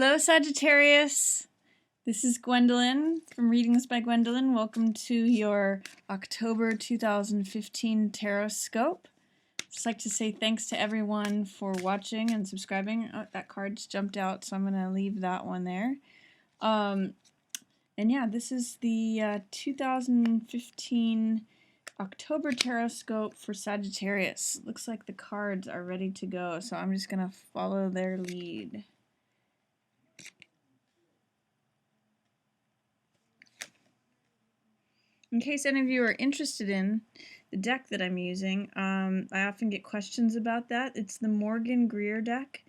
Hello, Sagittarius. This is Gwendolyn from Readings by Gwendolyn. Welcome to your October 2015 Tarotscope. Just like to say thanks to everyone for watching and subscribing. Oh, that card's jumped out, so I'm going to leave that one there. And yeah, this is the 2015 October Tarotscope for Sagittarius. Looks like the cards are ready to go, so I'm just going to follow their lead. In case any of you are interested in the deck that I'm using, I often get questions about that. It's the Greer deck,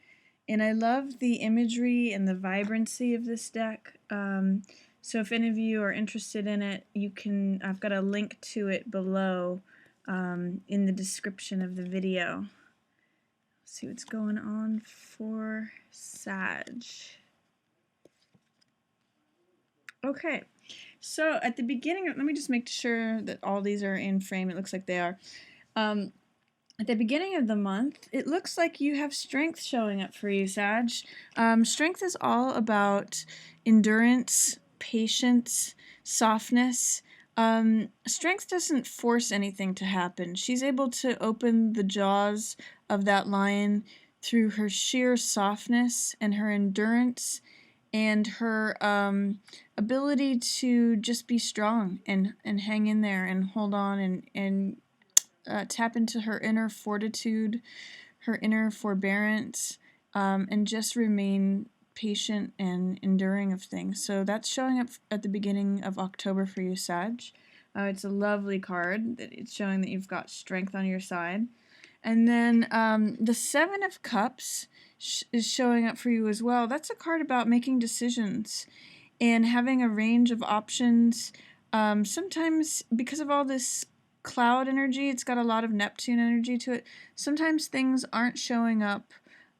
and I love the imagery and the vibrancy of this deck. So if any of you are interested in it, I've got a link to it below in the description of the video. Let's see what's going on for Sag. Okay. So at the beginning, let me just make sure that all these are in frame. It looks like they are. At the beginning of the month, it looks like you have strength showing up for you, Sag. Strength is all about endurance, patience, softness. Strength doesn't force anything to happen. She's able to open the jaws of that lion through her sheer softness and her endurance and her ability to just be strong and hang in there and hold on and tap into her inner fortitude, her inner forbearance, and just remain patient and enduring of things. So that's showing up at the beginning of October for you, Sag. It's a lovely card. It's showing that you've got strength on your side. And then the Seven of Cups is showing up for you as well. That's a card about making decisions and having a range of options. Sometimes, because of all this cloud energy, it's got a lot of Neptune energy to it. Sometimes things aren't showing up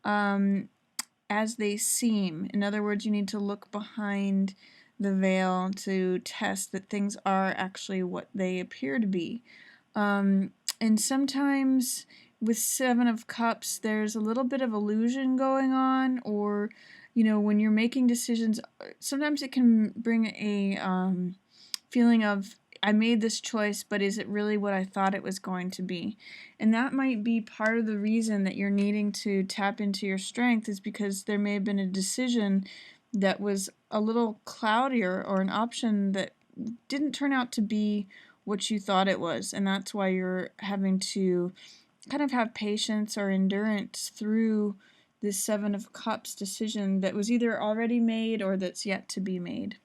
as they seem. In other words, you need to look behind the veil to test that things are actually what they appear to be. And sometimes with Seven of Cups, there's a little bit of illusion going on, or, you know, when you're making decisions, sometimes it can bring a feeling of, I made this choice, but is it really what I thought it was going to be? And that might be part of the reason that you're needing to tap into your strength, is because there may have been a decision that was a little cloudier, or an option that didn't turn out to be what you thought it was, and that's why you're having to kind of have patience or endurance through this Seven of Cups decision that was either already made or that's yet to be made.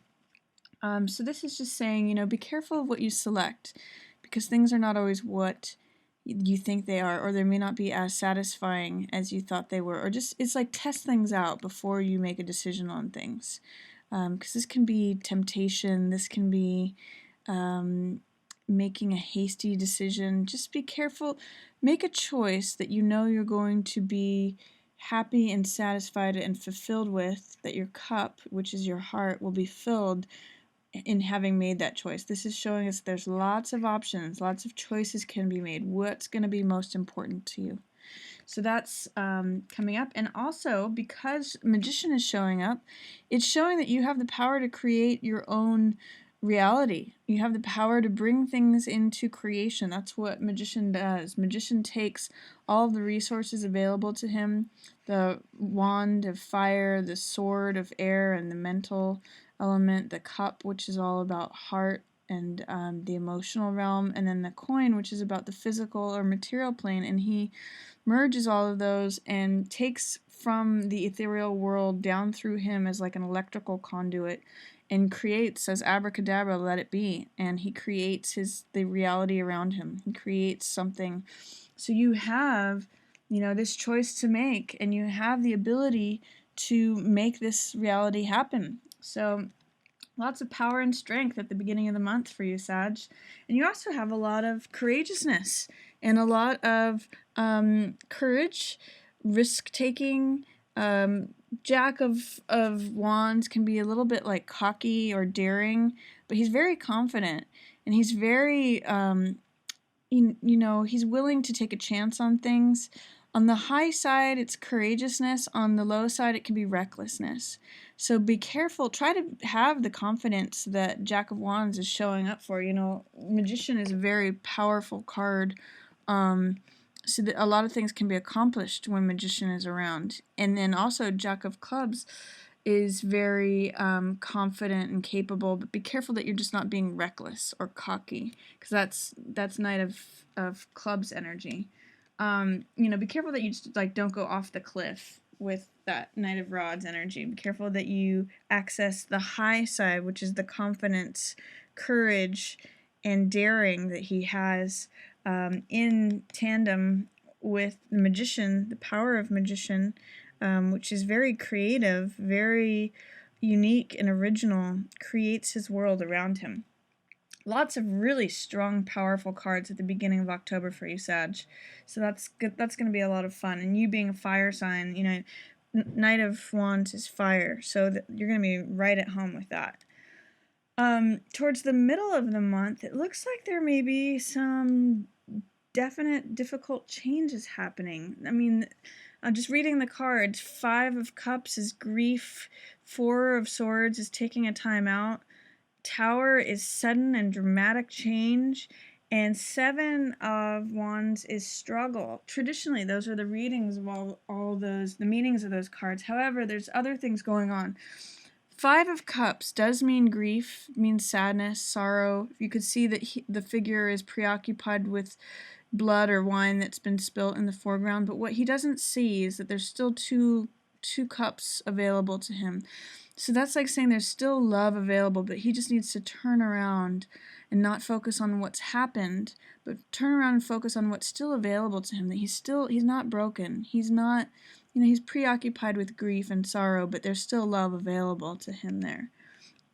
So this is just saying, you know, be careful of what you select, because things are not always what you think they are, or they may not be as satisfying as you thought they were, or just, it's like, test things out before you make a decision on things, because this can be temptation, this can be making a hasty decision. Just be careful. Make a choice that you know you're going to be happy and satisfied and fulfilled with, that your cup, which is your heart, will be filled in having made that choice. This is showing us there's lots of options, lots of choices can be made. What's going to be most important to you? So that's coming up. And also, because Magician is showing up, it's showing that you have the power to create your own reality. You have the power to bring things into creation. That's what Magician does. Magician takes all of the resources available to him, the wand of fire, the sword of air, and the mental element, the cup, which is all about heart and the emotional realm, and then the coin, which is about the physical or material plane, and he merges all of those and takes from the ethereal world down through him as like an electrical conduit, and creates, as abracadabra, let it be, and he creates the reality around him. He creates something. So you have, you know, this choice to make, and you have the ability to make this reality happen. So lots of power and strength at the beginning of the month for you, Sag. And you also have a lot of courageousness and a lot of courage, risk-taking. Jack of Wands can be a little bit like cocky or daring, but he's very confident, and he's very, you know, he's willing to take a chance on things. On the high side, it's courageousness. On the low side, it can be recklessness. So be careful. Try to have the confidence that Jack of Wands is showing up for. You know, Magician is a very powerful card. So that a lot of things can be accomplished when Magician is around. And then also Jack of Clubs is very confident and capable, but be careful that you're just not being reckless or cocky, because that's Knight of Clubs energy. You know, be careful that you just like don't go off the cliff with that Knight of Rods energy. Be careful that you access the high side, which is the confidence, courage, and daring that he has in tandem with the Magician, the power of Magician, which is very creative, very unique and original, creates his world around him. Lots of really strong, powerful cards at the beginning of October for you, Sag. So that's good. That's going to be a lot of fun. And you being a fire sign, you know, Knight of Wands is fire, so you're going to be right at home with that. Towards the middle of the month, it looks like there may be some definite difficult changes happening. I mean, just reading the cards, 5 of Cups is grief, 4 of Swords is taking a time out, Tower is sudden and dramatic change, and 7 of Wands is struggle. Traditionally, those are the readings of all those, the meanings of those cards. However, there's other things going on. 5 of Cups does mean grief, means sadness, sorrow. You could see that the figure is preoccupied with blood or wine that's been spilt in the foreground, but what he doesn't see is that there's still two cups available to him. So that's like saying there's still love available, but he just needs to turn around and not focus on what's happened, but turn around and focus on what's still available to him, that he's not broken. He's not, you know, he's preoccupied with grief and sorrow, but there's still love available to him there.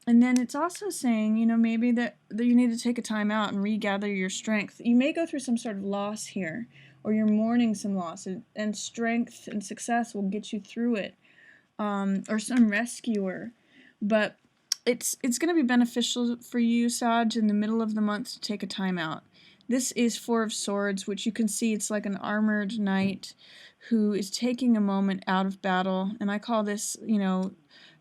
And then it's also saying, you know, maybe that you need to take a time out and regather your strength. You may go through some sort of loss here, or you're mourning some loss, and strength and success will get you through it. Or some rescuer, but it's going to be beneficial for you, Sag, in the middle of the month to take a time out. This is 4 of Swords, which you can see it's like an armored knight who is taking a moment out of battle, and I call this, you know,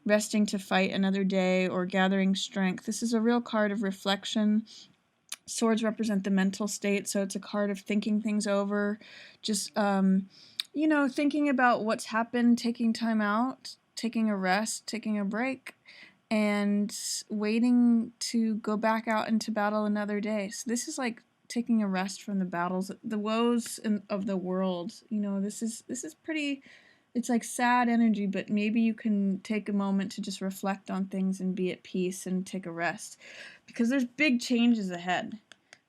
resting to fight another day or gathering strength. This is a real card of reflection. Swords represent the mental state, so it's a card of thinking things over, just you know, thinking about what's happened, taking time out, taking a rest, taking a break, and waiting to go back out into battle another day. So this is like taking a rest from the battles, the woes of the world. You know, this is pretty, it's like sad energy, but maybe you can take a moment to just reflect on things and be at peace and take a rest, because there's big changes ahead.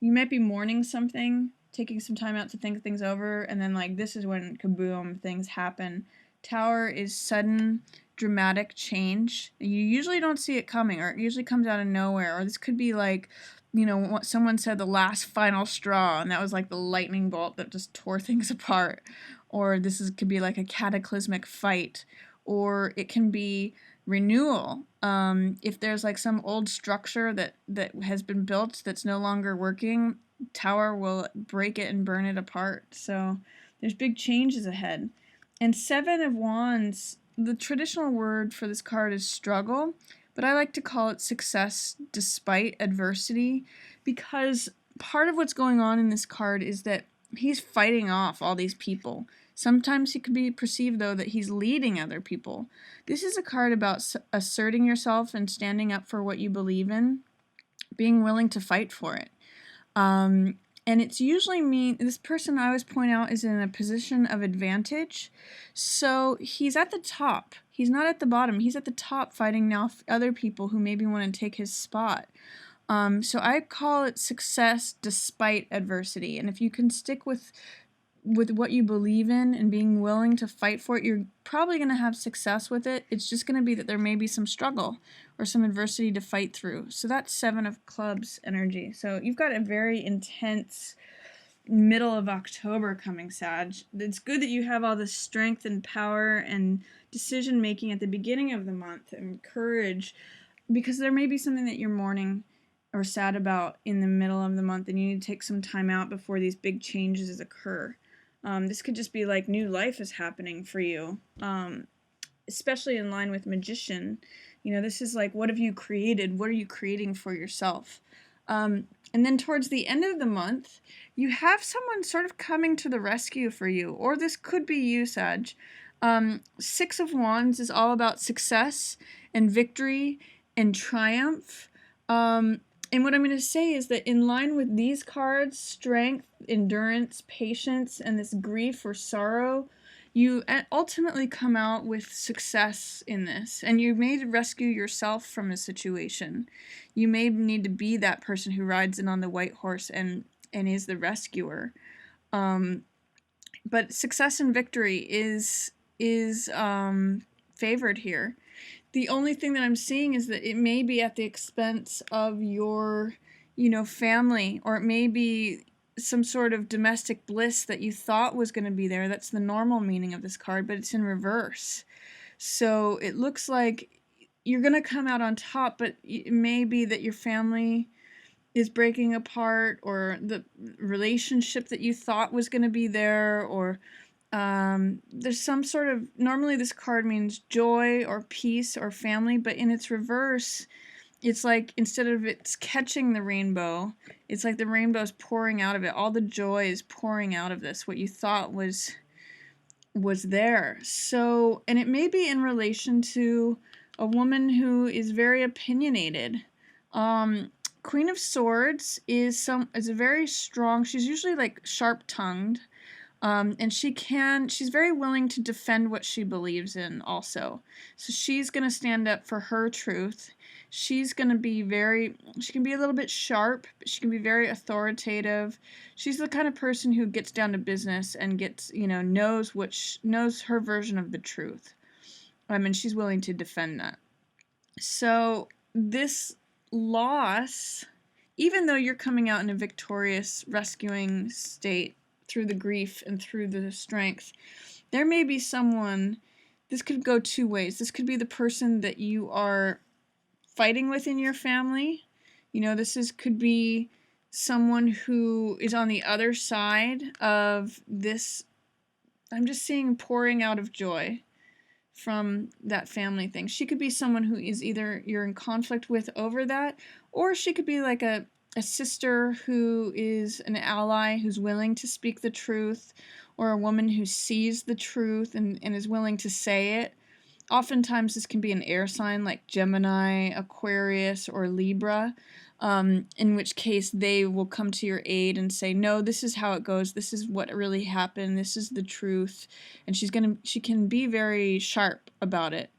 You might be mourning something, taking some time out to think things over, and then like this is when kaboom, things happen. Tower is sudden, dramatic change. You usually don't see it coming, or it usually comes out of nowhere, or this could be like, you know, what someone said, the last final straw, and that was like the lightning bolt that just tore things apart. Or could be like a cataclysmic fight, or it can be renewal. If there's like some old structure that has been built that's no longer working, Tower will break it and burn it apart. So there's big changes ahead. And 7 of Wands, the traditional word for this card is struggle, but I like to call it success despite adversity, because part of what's going on in this card is that he's fighting off all these people. Sometimes he could be perceived, though, that he's leading other people. This is a card about asserting yourself and standing up for what you believe in, being willing to fight for it. And it's usually this person, I always point out, is in a position of advantage. So he's at the top. He's not at the bottom. He's at the top fighting now other people who maybe want to take his spot. So I call it success despite adversity. And if you can stick with what you believe in and being willing to fight for it, you're probably going to have success with it. It's just going to be that there may be some struggle or some adversity to fight through. So that's 7 of Clubs energy. So you've got a very intense middle of October coming, Sag. It's good that you have all this strength and power and decision making at the beginning of the month and courage, because there may be something that you're mourning or sad about in the middle of the month, and you need to take some time out before these big changes occur. This could just be like new life is happening for you, especially in line with magician. You know, this is like, what have you created? What are you creating for yourself? And then towards the end of the month, you have someone sort of coming to the rescue for you, or this could be you, Sag. Six of Wands is all about success and victory and triumph. And what I'm going to say is that in line with these cards, strength, endurance, patience, and this grief or sorrow, you ultimately come out with success in this. And you may rescue yourself from a situation. You may need to be that person who rides in on the white horse and is the rescuer. But success and victory is favored here. The only thing that I'm seeing is that it may be at the expense of your, family, or it may be some sort of domestic bliss that you thought was going to be there. That's the normal meaning of this card, but it's in reverse. So it looks like you're going to come out on top, but it may be that your family is breaking apart, or the relationship that you thought was going to be there, or there's some sort of, normally this card means joy or peace or family, but in its reverse, it's like instead of it's catching the rainbow, it's like the rainbow's pouring out of it. All the joy is pouring out of this, what you thought was there. So, and it may be in relation to a woman who is very opinionated. Queen of Swords is a very strong, she's usually like sharp-tongued. And she's very willing to defend what she believes in also. So she's going to stand up for her truth. She's going to be she can be a little bit sharp, but she can be very authoritative. She's the kind of person who gets down to business and knows her version of the truth. And she's willing to defend that. So this loss, even though you're coming out in a victorious, rescuing state, through the grief and through the strength, there may be someone, this could go two ways. This could be the person that you are fighting with in your family. Could be someone who is on the other side of this. I'm just seeing pouring out of joy from that family thing. She could be someone who is either you're in conflict with over that, or she could be like a sister who is an ally, who's willing to speak the truth, or a woman who sees the truth and is willing to say it. Oftentimes this can be an air sign like Gemini, Aquarius, or Libra, in which case they will come to your aid and say, no, this is how it goes, this is what really happened, this is the truth, and she can be very sharp about it.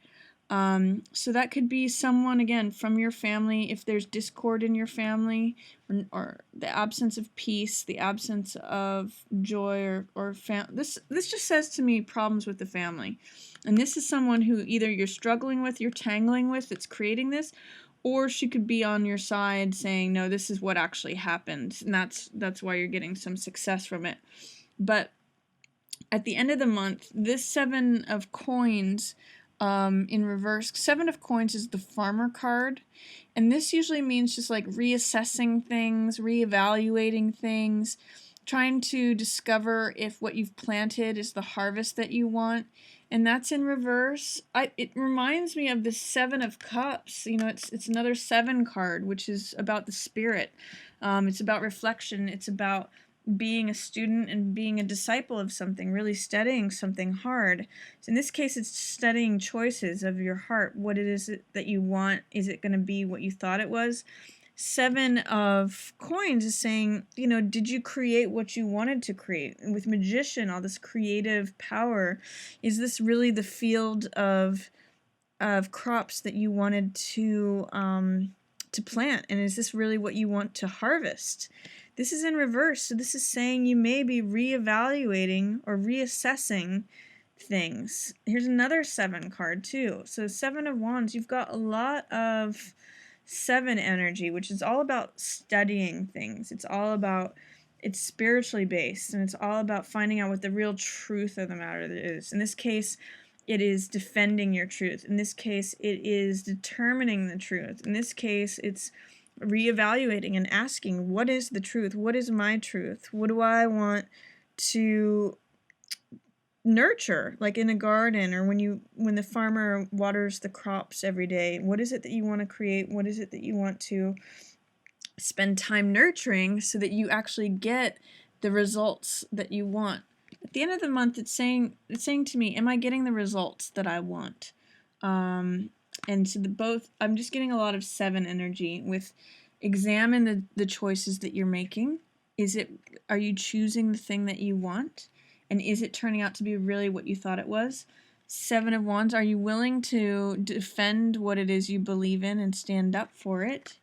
So that could be someone, again, from your family. If there's discord in your family, or the absence of peace, the absence of joy, this just says to me problems with the family. And this is someone who either you're struggling with, you're tangling with, that's creating this, or she could be on your side saying, no, this is what actually happened, and that's why you're getting some success from it. But at the end of the month, this Seven of Coins, in reverse, Seven of Coins is the farmer card, and this usually means just like reassessing things, reevaluating things, trying to discover if what you've planted is the harvest that you want, and that's in reverse. It reminds me of the Seven of Cups. It's another seven card, which is about the spirit. It's about reflection. It's about being a student and being a disciple of something, really studying something hard. So in this case, it's studying choices of your heart. What it is that you want? Is it going to be what you thought it was? Seven of Coins is saying, did you create what you wanted to create? And with Magician, all this creative power, is this really the field of crops that you wanted to plant? And is this really what you want to harvest? This is in reverse, so this is saying you may be reevaluating or reassessing things. Here's another seven card too. So Seven of Wands, you've got a lot of seven energy, which is all about studying things. It's spiritually based, and it's all about finding out what the real truth of the matter is. In this case, it is defending your truth. In this case, it is determining the truth. In this case, it's reevaluating and asking, what is the truth? What is my truth? What do I want to nurture, like in a garden, or when the farmer waters the crops every day. What is it that you want to create? What is it that you want to spend time nurturing so that you actually get the results that you want? At the end of the month, it's saying to me, am I getting the results that I want? And so I'm just getting a lot of 7 energy with examine the choices that you're making. Are you choosing the thing that you want? And is it turning out to be really what you thought it was? 7 of Wands, are you willing to defend what it is you believe in and stand up for it?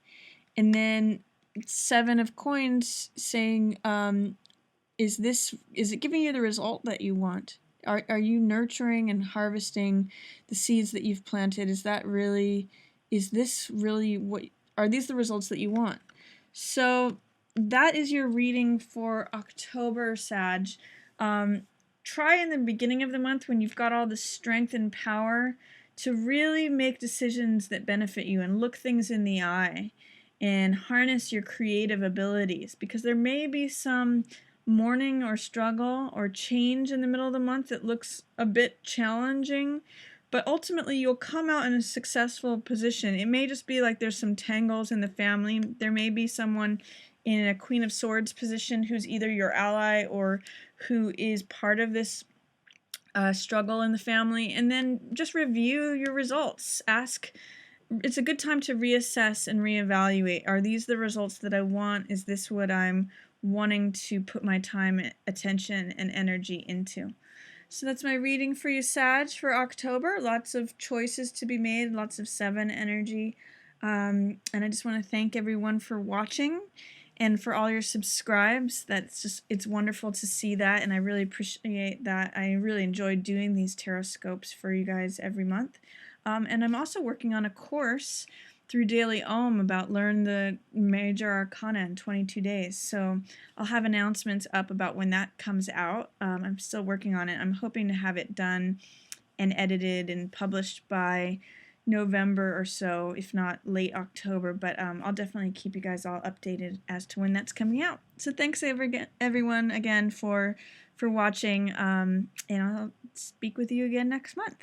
And then 7 of Coins saying, is it giving you the result that you want? Are you nurturing and harvesting the seeds that you've planted? Is this really are these the results that you want? So that is your reading for October, Sag. Try in the beginning of the month, when you've got all the strength and power, to really make decisions that benefit you and look things in the eye and harness your creative abilities, because there may be some mourning or struggle or change in the middle of the month that looks a bit challenging, but ultimately you'll come out in a successful position. It may just be like there's some tangles in the family. There may be someone in a Queen of Swords position who's either your ally or who is part of this struggle in the family, and then just review your results. It's a good time to reassess and reevaluate. Are these the results that I want? Is this what I'm wanting to put my time, attention, and energy into? So that's my reading for you, Sag, for October. Lots of choices to be made, lots of 7 energy. And I just want to thank everyone for watching and for all your subscribes. It's wonderful to see that, and I really appreciate that. I really enjoy doing these Tarotscopes for you guys every month. And I'm also working on a course through Daily Ohm about learn the major arcana in 22 days. So I'll have announcements up about when that comes out. I'm still working on it. I'm hoping to have it done and edited and published by November or so, if not late October. But I'll definitely keep you guys all updated as to when that's coming out. So thanks everyone again for watching, and I'll speak with you again next month.